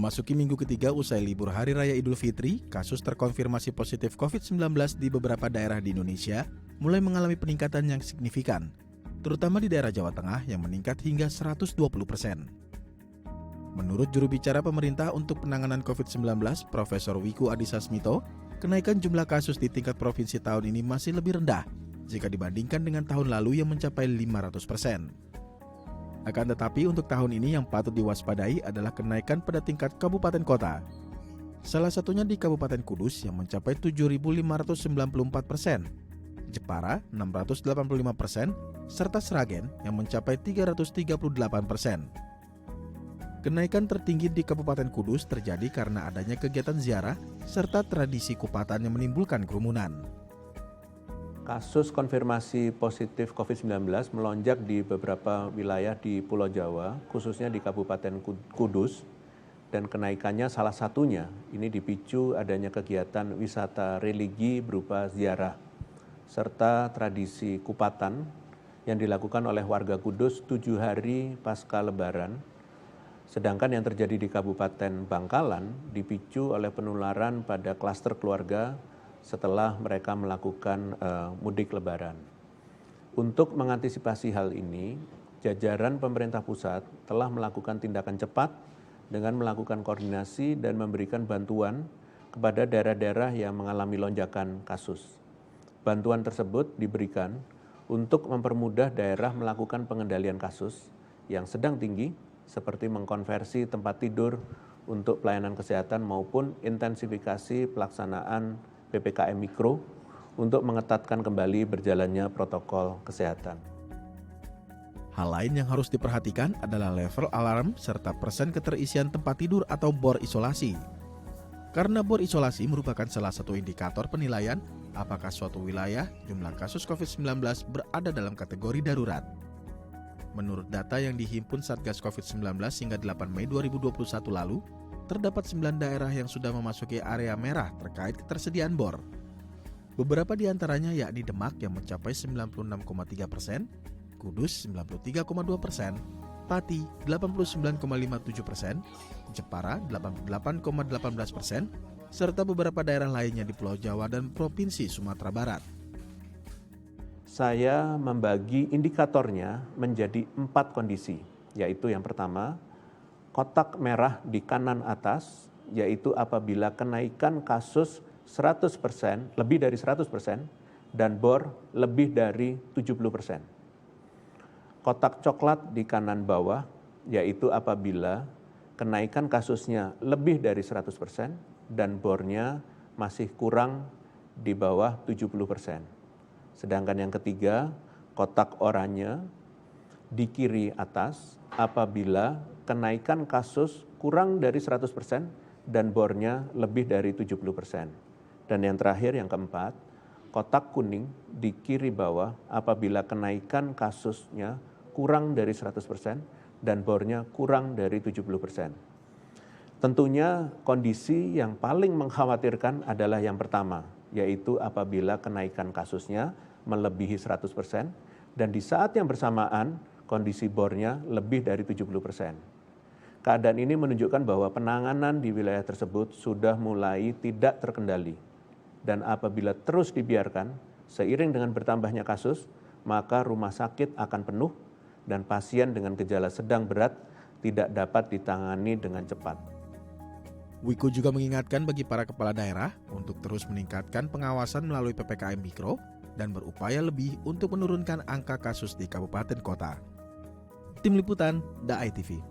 Memasuki minggu ketiga usai libur Hari Raya Idul Fitri, kasus terkonfirmasi positif COVID-19 di beberapa daerah di Indonesia mulai mengalami peningkatan yang signifikan, terutama di daerah Jawa Tengah yang meningkat hingga 120%. Menurut juru bicara pemerintah untuk penanganan COVID-19, Profesor Wiku Adhisa Smito, kenaikan jumlah kasus di tingkat provinsi tahun ini masih lebih rendah jika dibandingkan dengan tahun lalu yang mencapai 500%. Akan tetapi untuk tahun ini yang patut diwaspadai adalah kenaikan pada tingkat kabupaten kota. Salah satunya di Kabupaten Kudus yang mencapai 7.594%, Jepara 685%, serta Sragen yang mencapai 338%. Kenaikan tertinggi di Kabupaten Kudus terjadi karena adanya kegiatan ziarah serta tradisi kupatan yang menimbulkan kerumunan. Kasus konfirmasi positif COVID-19 melonjak di beberapa wilayah di Pulau Jawa, khususnya di Kabupaten Kudus, dan kenaikannya salah satunya ini dipicu adanya kegiatan wisata religi berupa ziarah, serta tradisi kupatan yang dilakukan oleh warga Kudus 7 hari pasca Lebaran, sedangkan yang terjadi di Kabupaten Bangkalan dipicu oleh penularan pada klaster keluarga setelah mereka melakukan mudik Lebaran. Untuk mengantisipasi hal ini, jajaran pemerintah pusat telah melakukan tindakan cepat dengan melakukan koordinasi dan memberikan bantuan kepada daerah-daerah yang mengalami lonjakan kasus. Bantuan tersebut diberikan untuk mempermudah daerah melakukan pengendalian kasus yang sedang tinggi, seperti mengkonversi tempat tidur untuk pelayanan kesehatan maupun intensifikasi pelaksanaan PPKM Mikro untuk mengetatkan kembali berjalannya protokol kesehatan. Hal lain yang harus diperhatikan adalah level alarm serta persen keterisian tempat tidur atau bor isolasi. Karena bor isolasi merupakan salah satu indikator penilaian apakah suatu wilayah jumlah kasus COVID-19 berada dalam kategori darurat. Menurut data yang dihimpun Satgas COVID-19 hingga 8 Mei 2021 lalu, terdapat 9 daerah yang sudah memasuki area merah terkait ketersediaan bor. Beberapa di antaranya yakni Demak yang mencapai 96,3%, Kudus 93,2%, Pati 89,57%, Jepara 88,18%, serta beberapa daerah lainnya di Pulau Jawa dan Provinsi Sumatera Barat. Saya membagi indikatornya menjadi 4 kondisi, yaitu yang pertama, kotak merah di kanan atas, yaitu apabila kenaikan kasus 100%, lebih dari 100%, dan bor lebih dari 70%. Kotak coklat di kanan bawah, yaitu apabila kenaikan kasusnya lebih dari 100%, dan bornya masih kurang di bawah 70%. Sedangkan yang ketiga, kotak oranye di kiri atas, apabila kenaikan kasus kurang dari 100% dan bornya lebih dari 70%. Dan yang terakhir, yang keempat, kotak kuning di kiri bawah apabila kenaikan kasusnya kurang dari 100% dan bornya kurang dari 70%. Tentunya kondisi yang paling mengkhawatirkan adalah yang pertama, yaitu apabila kenaikan kasusnya melebihi 100% dan di saat yang bersamaan kondisi bornya lebih dari 70%. Keadaan ini menunjukkan bahwa penanganan di wilayah tersebut sudah mulai tidak terkendali. Dan apabila terus dibiarkan, seiring dengan bertambahnya kasus, maka rumah sakit akan penuh dan pasien dengan gejala sedang berat tidak dapat ditangani dengan cepat. Wiku juga mengingatkan bagi para kepala daerah untuk terus meningkatkan pengawasan melalui PPKM Mikro dan berupaya lebih untuk menurunkan angka kasus di kabupaten kota. Tim Liputan, DAI TV.